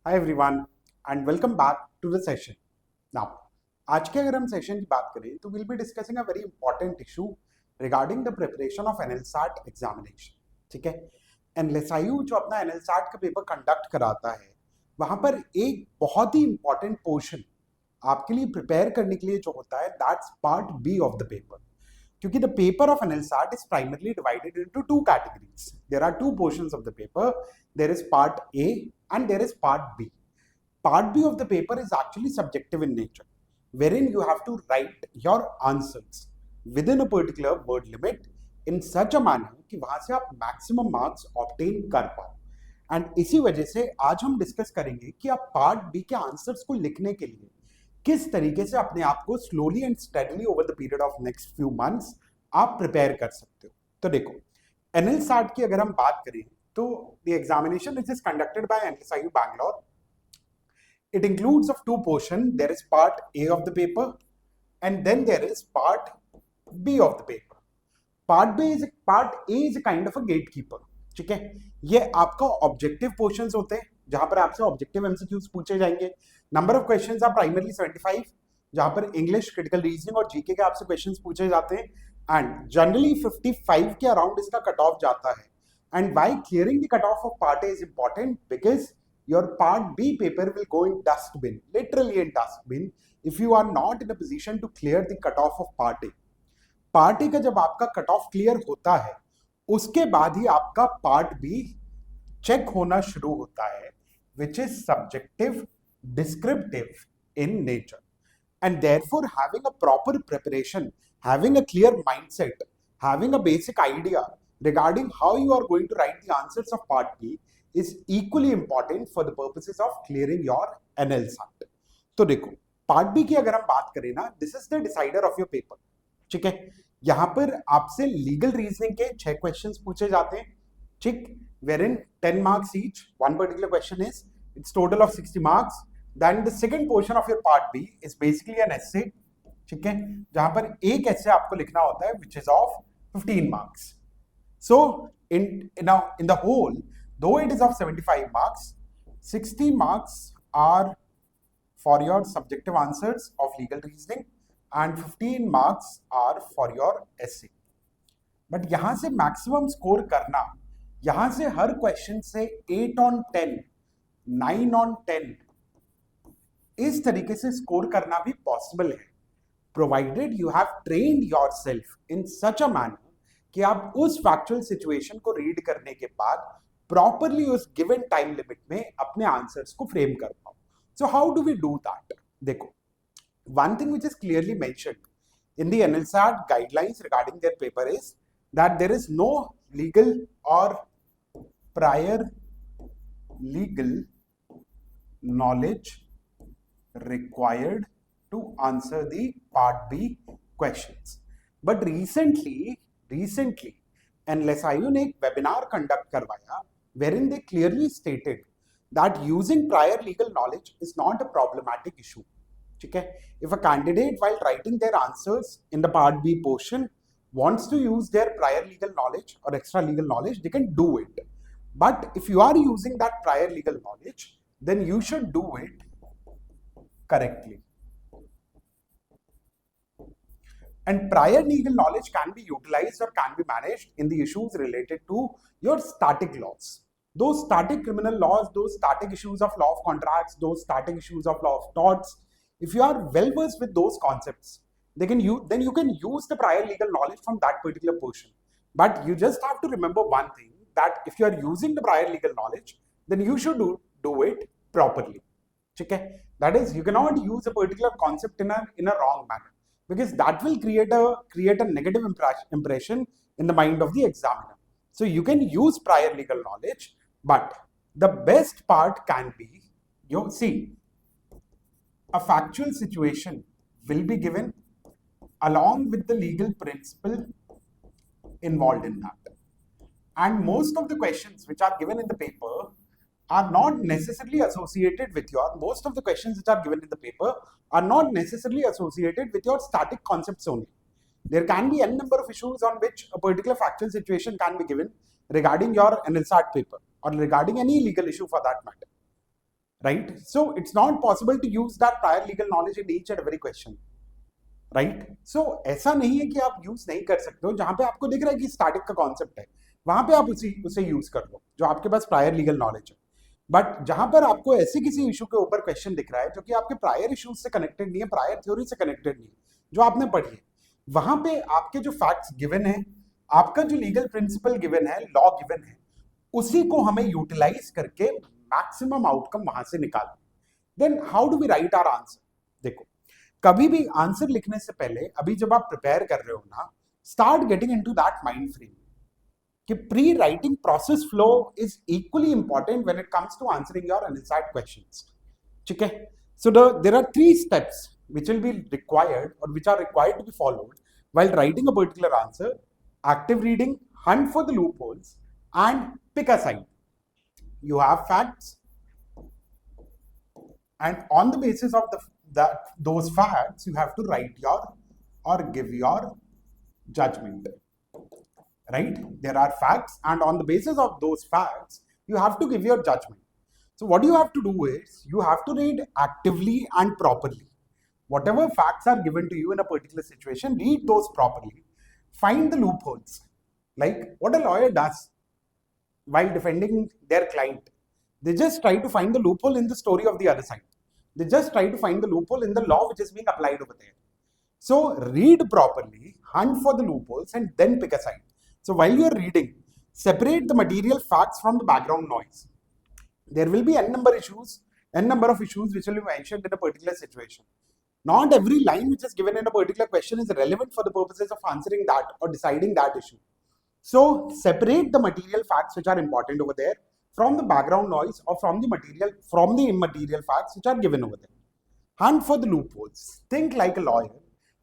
Hi everyone and welcome back to the session. Now, आज के अगर हम सेशन की बात करें तो we'll be discussing a very important issue regarding the preparation of NLSAT examination. ठीक है, NLSIU जो अपना NLSAT का पेपर कंडक्ट कराता है वहां पर एक बहुत ही इंपॉर्टेंट पोर्शन आपके लिए प्रिपेयर करने के लिए जो होता है that's part B of the paper. क्योंकि the paper of NLSAT is primarily divided into two categories. There are two portions of the paper. There is part A and there is part B. Part B of the paper is actually subjective in nature, wherein you have to write your answers within a particular word limit in such a manner कि वहां से आप maximum marks obtain कर पाओ. And इसी वजह से आज हम डिस्कस करेंगे कि आप पार्ट बी के आंसर्स को लिखने के लिए किस तरीके से अपने आप को slowly and steadily over the period of next few months आप प्रिपेयर कर सकते हो. तो देखो, NLSAT की अगर हम बात करें तो the examination which is conducted by NLSIU Bangalore, it includes of two portions. There is part A of the paper and then there is part B of the paper. Part A is a kind of a gatekeeper. ठीक है, ये आपका objective portions होते हैं जहां पर आपसे objective MCQs पूछे जाएंगे. Number of questions are primarily 75, जहां पर इंग्लिश, क्रिटिकल रीजनिंग और जीके के आपसे क्वेश्चंस पूछे जाते हैं. एंड जनरली 55 के अराउंड इसका कट ऑफ जाता है. And why clearing the cut off of part A is important because your part B paper will go in dustbin, literally in dustbin, if you are not in a position to clear the cutoff of part A. Part A का जब आपका cut off clear होता है उसके बाद ही आपका part B check होना शुरू होता है, which is subjective, descriptive in nature. And therefore having a proper preparation, having a clear mindset, having a basic idea regarding how you are going to write the answers of part B is equally important for the purposes of clearing your NLSAT. तो देखो, part B की अगर हम बात करें ना, this is the decider of your paper. ठीक है, यहां पर आपसे लीगल रीजनिंग के 6 क्वेश्चंस पूछे जाते हैं. ठीक, wherein 10 marks each. One particular question is it's total of 60 marks. Then the second portion of your part B is basically an essay. ठीक है, जहां पर एक essay आपको लिखना होता है which is of 15 marks. So in the whole, though it is of 75 marks, 60 marks are for your subjective answers of legal reasoning and 15 marks are for your essay. But यहां से maximum score करना, यहां से हर question से 8 on 10, 9 on 10 इस तरीके से score करना भी पॉसिबल है, provided you have trained yourself in such a manner कि आप उस फैक्चुअल सिचुएशन को रीड करने के बाद प्रॉपरली उस गिवन टाइम लिमिट में अपने आंसर्स को फ्रेम कर पाओ. So how do we do that? देखो, one thing which is clearly mentioned in the NLSAT guidelines regarding their paper is that there is no legal or prior legal knowledge required to answer the part B questions. But recently NLSIU ने एक webinar conduct करवाया wherein they clearly stated that using prior legal knowledge is not a problematic issue. ठीक है, if a candidate while writing their answers in the part B portion wants to use their prior legal knowledge or extra legal knowledge, they can do it. But if you are using that prior legal knowledge, then you should do it correctly. And prior legal knowledge can be utilized or can be managed in the issues related to your static laws. Those static criminal laws, those static issues of law of contracts, those static issues of law of torts. If you are well versed with those concepts, then you can use the prior legal knowledge from that particular portion. But you just have to remember one thing, that if you are using the prior legal knowledge, then you should do it properly. ठीक है, that is, you cannot use a particular concept in a wrong manner, because that will create a negative impression in the mind of the examiner. So you can use prior legal knowledge, but the best part can be, you see, a factual situation will be given along with the legal principle involved in that. And most of the questions which are given in the paper are not necessarily associated with most of the questions which are given in the paper are not necessarily associated with your static concepts only. There can be n number of issues on which a particular factual situation can be given regarding your NLSAT paper or regarding any legal issue for that matter. right? So it's not possible to use that prior legal knowledge in each and every question, right? So ऐसा नहीं है कि आप use नहीं कर सकते हो, जहां पे आपको दिख रहा है कि स्टैटिक का कॉन्सेप्ट है वहां पे आप उसे यूज कर लो जो आपके पास प्रायर लीगल नॉलेज है। बट जहां पर आपको ऐसे किसी इशू के ऊपर क्वेश्चन दिख रहा है जो कि आपके प्रायर इश्यूज से कनेक्टेड नहीं है, प्रायर थ्योरी से कनेक्टेड नहीं है, जो आपने पढ़ी है, वहां पे आपके जो फैक्ट्स गिवन है, आपका जो लीगल प्रिंसिपल गिवन है, लॉ गिवन है, उसी को हमें यूटिलाइज करके मैक्सिमम आउटकम वहां से निकालना। Then how do we write our answer? देखो, कभी भी आंसर लिखने से पहले अभी जब आप प्रिपेयर कर रहे हो ना, start getting into that mind frame कि pre writing process flow is equally important when it comes to answering your NLSAT questions. ठीक है? So there are 3 steps which will be required or which are required to be followed while writing a particular answer: active reading, hunt for the loopholes, and pick a side. You have facts, and on the basis of those facts you have to write your or give your judgment, right? There are facts, and on the basis of those facts you have to give your judgment. So what you have to do is you have to read actively and properly. Whatever facts are given to you in a particular situation, read those properly. Find the loopholes, like what a lawyer does while defending their client. They just try to find the loophole in the story of the other side. They just try to find the loophole in the law which is being applied over there. So read properly, hunt for the loopholes, and then pick a side. So while you are reading, separate the material facts from the background noise. There will be n number of issues which will be mentioned in a particular situation. Not every line which is given in a particular question is relevant for the purposes of answering that or deciding that issue. So separate the material facts which are important over there from the background noise or from the immaterial facts which are given over there. Hunt for the loopholes. Think like a lawyer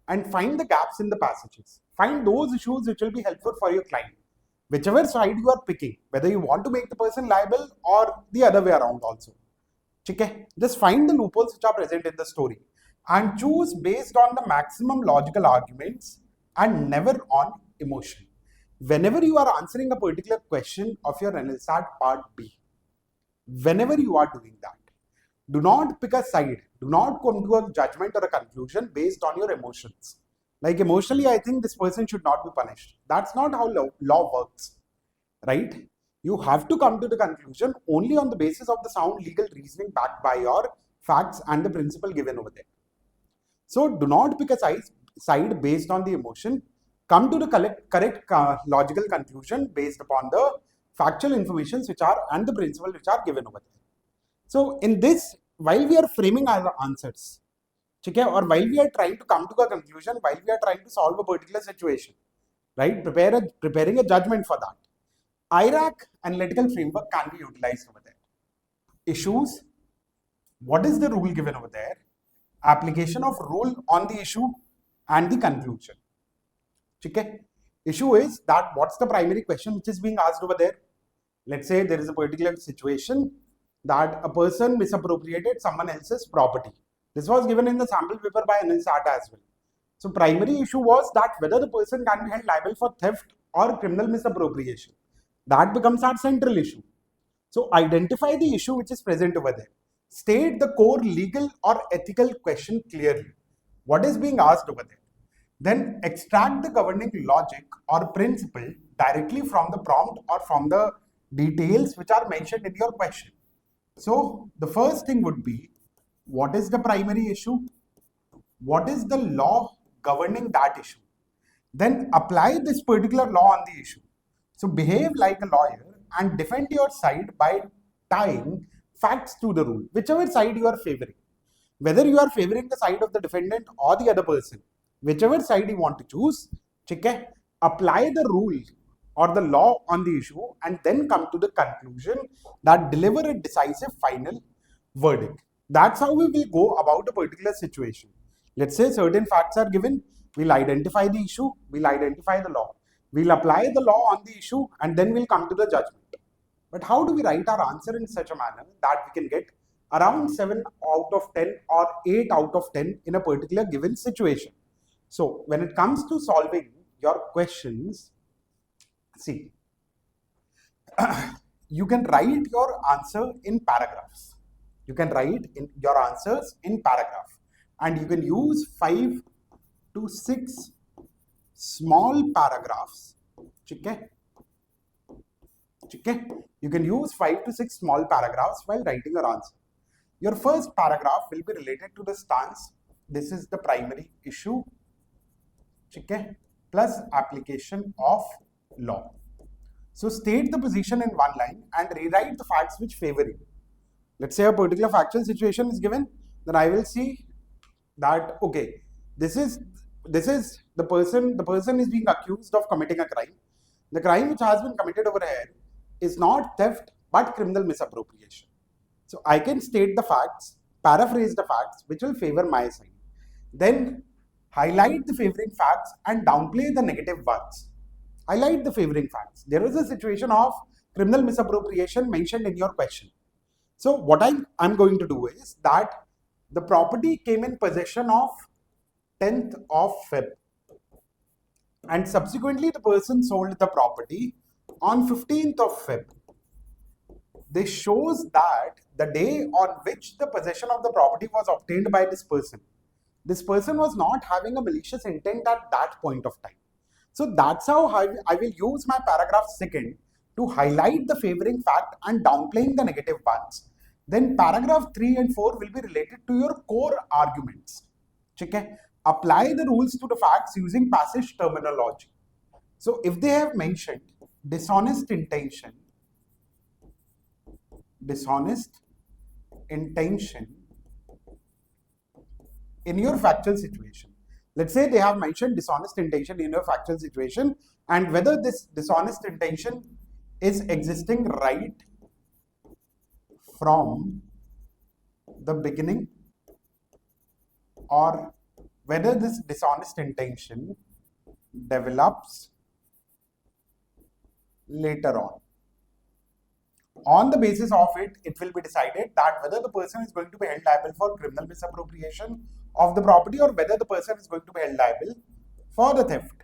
and find the gaps in the passages. Find those issues which will be helpful for your client, whichever side you are picking, whether you want to make the person liable or the other way around also. Okay? Just find the loopholes which are present in the story and choose based on the maximum logical arguments and never on emotion. Whenever you are answering a particular question of your NLSAT Part B, whenever you are doing that, do not pick a side. Do not come to a judgment or a conclusion based on your emotions. Like emotionally, I think this person should not be punished. That's not how law works, right? You have to come to the conclusion only on the basis of the sound legal reasoning backed by your facts and the principle given over there. So do not pick a side based on the emotion. Come to the correct logical conclusion based upon the factual informations which are and the principle which are given over there. So in this, while we are framing our answers, okay, or while we are trying to come to a conclusion, while we are trying to solve a particular situation, right, preparing a judgment for that, IRAC analytical framework can be utilized over there. Issues, what is the rule given over there, application of rule on the issue, and the conclusion. Okay? Issue is that what's the primary question which is being asked over there? Let's say there is a particular situation that a person misappropriated someone else's property. This was given in the sample paper by NLSAT as well. So primary issue was that whether the person can be held liable for theft or criminal misappropriation. That becomes our central issue. So identify the issue which is present over there. State the core legal or ethical question clearly. What is being asked over there? Then extract the governing logic or principle directly from the prompt or from the details which are mentioned in your question. So the first thing would be, what is the primary issue? What is the law governing that issue? Then apply this particular law on the issue. So behave like a lawyer and defend your side by tying facts to the rule, whichever side you are favoring. Whether you are favoring the side of the defendant or the other person, whichever side you want to choose, okay, apply the rule or the law on the issue and then come to the conclusion that deliver a decisive final verdict. That's how we will go about a particular situation. Let's say certain facts are given, we'll identify the issue, we'll identify the law. We'll apply the law on the issue and then we'll come to the judgment. But how do we write our answer in such a manner that we can get around 7 out of 10 or 8 out of 10 in a particular given situation? So when it comes to solving your questions, see, you can write your answer in paragraphs. You can write in your answers in paragraph, and you can use 5 to 6 small paragraphs. Okay? Okay? You can use 5 to 6 small paragraphs while writing your answer. Your first paragraph will be related to the stance. This is the primary issue. Okay? Plus application of law. So state the position in one line and rewrite the facts which favor you. Let's say a particular factual situation is given, then I will see that okay, this is the person is being accused of committing a crime. The crime which has been committed over here is not theft but criminal misappropriation. So I can state the facts, paraphrase the facts which will favor my side. Then highlight the favoring facts and downplay the negative ones. Highlight the favoring facts. There is a situation of criminal misappropriation mentioned in your question. So what I'm going to do is that the property came in possession of 10th of Feb, and subsequently the person sold the property on 15th of Feb. This shows that the day on which the possession of the property was obtained by this person was not having a malicious intent at that point of time. So that's how I will use my paragraph second to highlight the favoring fact and downplaying the negative ones. Then paragraph 3 and 4 will be related to your core arguments. Okay? Apply the rules to the facts using passage terminology. So if they have mentioned dishonest intention in your factual situation. Let's say they have mentioned dishonest intention in your factual situation, and whether this dishonest intention is existing right from the beginning or whether this dishonest intention develops later on. On the basis of it, it will be decided that whether the person is going to be held liable for criminal misappropriation of the property or whether the person is going to be held liable for the theft.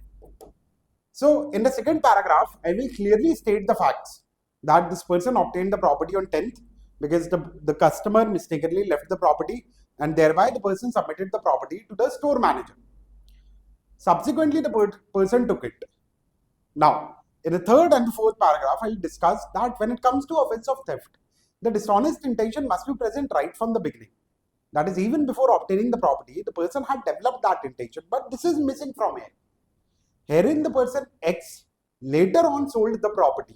So in the second paragraph, I will clearly state the facts that this person obtained the property on 10th because the customer mistakenly left the property and thereby the person submitted the property to the store manager. Subsequently, the person took it. Now, in the third and the fourth paragraph, I will discuss that when it comes to offense of theft, the dishonest intention must be present right from the beginning. That is, even before obtaining the property, the person had developed that intention, but this is missing from here. Herein, the person X later on sold the property,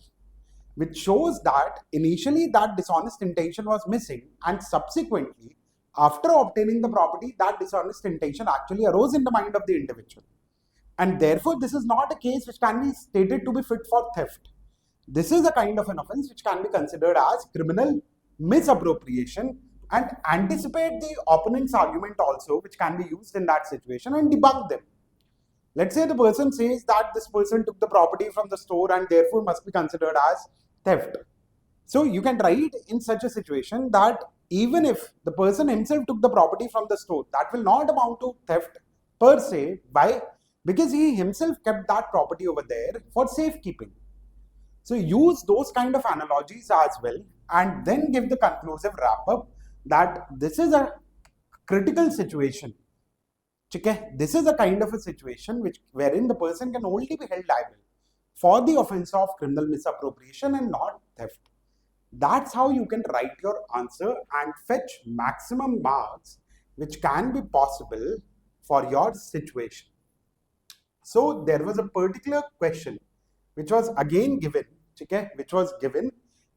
which shows that initially that dishonest intention was missing, and subsequently, after obtaining the property, that dishonest intention actually arose in the mind of the individual. And therefore, this is not a case which can be stated to be fit for theft. This is a kind of an offense which can be considered as criminal misappropriation, and anticipate the opponent's argument also, which can be used in that situation, and debunk them. Let's say the person says that this person took the property from the store and therefore must be considered as theft. So you can write in such a situation that even if the person himself took the property from the store, that will not amount to theft per se. Why? Because he himself kept that property over there for safekeeping. So use those kind of analogies as well, and then give the conclusive wrap up that this is a critical situation. Okay? This is a kind of a situation wherein the person can only be held liable for the offense of criminal misappropriation and not theft. That's how you can write your answer and fetch maximum marks which can be possible for your situation. So there was a particular question which was again given, okay, which was given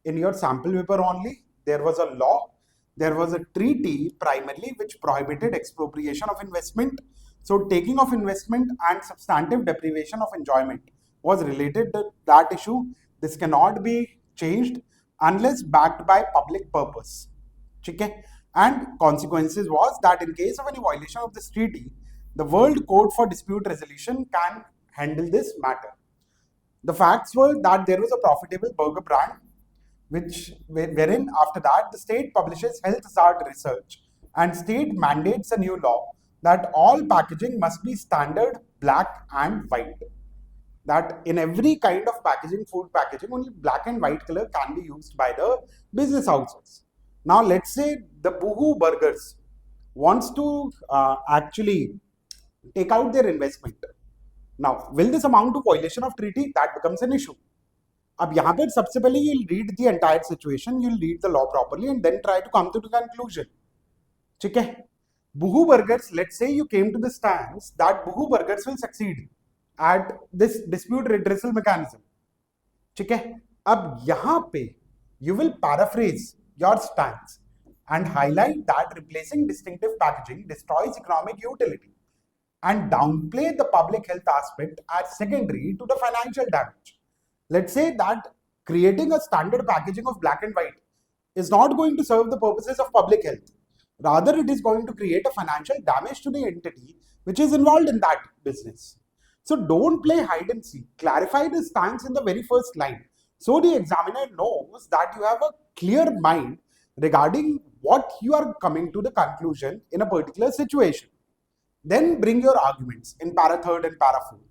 in your sample paper only. There was a law, there was a treaty primarily which prohibited expropriation of investment. So taking of investment and substantive deprivation of enjoyment was related to that issue. This cannot be changed unless backed by public purpose. Okay? And consequences was that in case of any violation of this treaty, the World Code for Dispute Resolution can handle this matter. The facts were that there was a profitable burger brand, wherein after that the state publishes health hazard research and state mandates a new law that all packaging must be standard black and white. That in every kind of packaging, food packaging, only black and white color can be used by the business houses. Now let's say the Boohoo Burgers wants to actually take out their investment. Now, will this amount to violation of treaty? That becomes an issue. अब यहाँ पर सबसे पहले you'll read the entire situation, you'll read the law properly and then try to come to the conclusion. ठीक है? Boohoo Burgers, let's say you came to the stance that Boohoo Burgers will succeed at this dispute redressal mechanism. ठीक है? अब यहाँ पे you will paraphrase your stance and highlight that replacing distinctive packaging destroys economic utility and downplay the public health aspect as secondary to the financial damage. Let's say that creating a standard packaging of black and white is not going to serve the purposes of public health. Rather, it is going to create a financial damage to the entity which is involved in that business. So don't play hide and seek. Clarify the stance in the very first line, so the examiner knows that you have a clear mind regarding what you are coming to the conclusion in a particular situation. Then bring your arguments in para third and para fourth.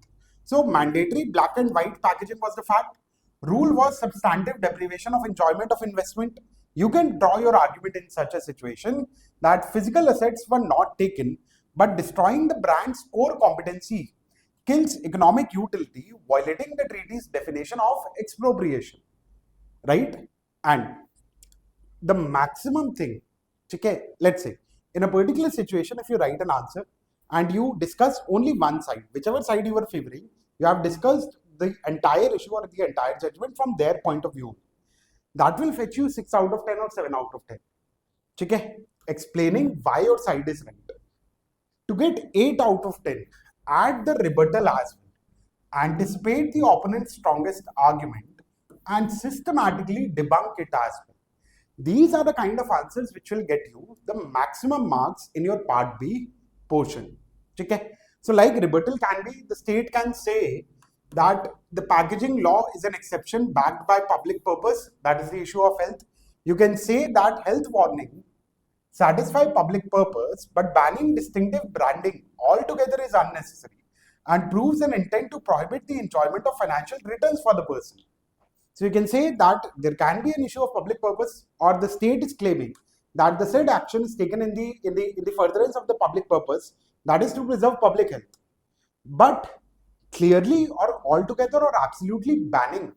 So mandatory black and white packaging was the fact. Rule was substantive deprivation of enjoyment of investment. You can draw your argument in such a situation that physical assets were not taken, but destroying the brand's core competency kills economic utility, violating the treaty's definition of expropriation, right? And the maximum thing, okay, let's say in a particular situation, if you write an answer and you discuss only one side, whichever side you were favoring, you have discussed the entire issue or the entire judgment from their point of view. That will fetch you 6 out of 10 or 7 out of 10. Okay? Explaining why your side is right. To get 8 out of 10, add the rebuttal as well. Anticipate the opponent's strongest argument and systematically debunk it as well. These are the kind of answers which will get you the maximum marks in your part B portion. Okay? So like rebuttal can be, the state can say that the packaging law is an exception backed by public purpose, that is the issue of health. You can say that health warning satisfy public purpose, but banning distinctive branding altogether is unnecessary and proves an intent to prohibit the enjoyment of financial returns for the person. So you can say that there can be an issue of public purpose, or the state is claiming that the said action is taken in the furtherance of the public purpose, that is to preserve public health. But clearly or altogether or absolutely banning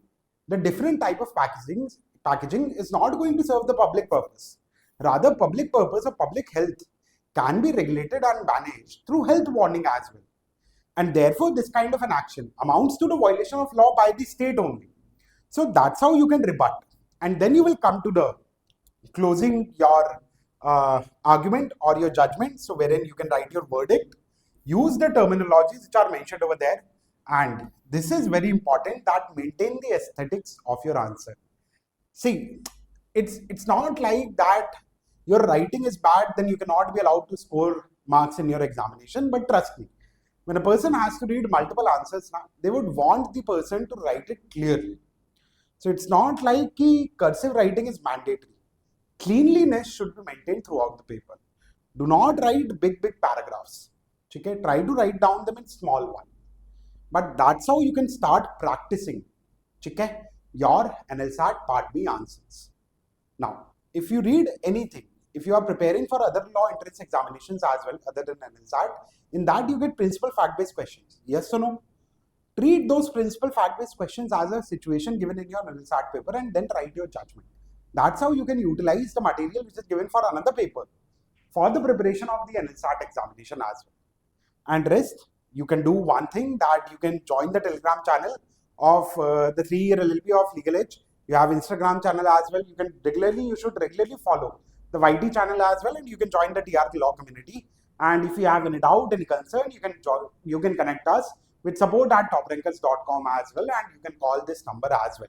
the different type of packaging is not going to serve the public purpose. Rather, public purpose or public health can be regulated and managed through health warning as well. And therefore, this kind of an action amounts to the violation of law by the state only. So that's how you can rebut. And then you will come to the closing your argument or your judgment. So wherein you can write your verdict, use the terminologies which are mentioned over there. And this is very important, that maintain the aesthetics of your answer. See, it's not like that your writing is bad, then you cannot be allowed to score marks in your examination. But trust me, when a person has to read multiple answers now, they would want the person to write it clearly. So it's not like cursive writing is mandatory. Cleanliness should be maintained throughout the paper. Do not write big paragraphs. Okay? Try to write down them in small one. But that's how you can start practicing, okay, your NLSAT Part B answers. Now, if you read anything, if you are preparing for other law entrance examinations as well, other than NLSAT, in that you get principal fact-based questions. Yes or no? Treat those principal fact-based questions as a situation given in your NLSAT paper and then write your judgment. That's how you can utilize the material which is given for another paper for the preparation of the NLSAT examination as well. And rest, you can do one thing, that you can join the Telegram channel of the 3-year LLB of LegaLEdge. You have Instagram channel as well. You should regularly follow the YT channel as well, and you can join the TRK Law community. And if you have any doubt, any concern, you can connect us with support@toprankers.com as well, and you can call this number as well.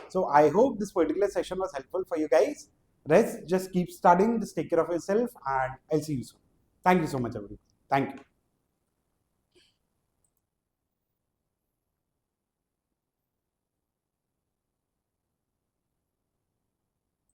So I hope this particular session was helpful for you guys. Rest, just keep studying, just take care of yourself, and I'll see you soon. Thank you so much, everyone. Thank you.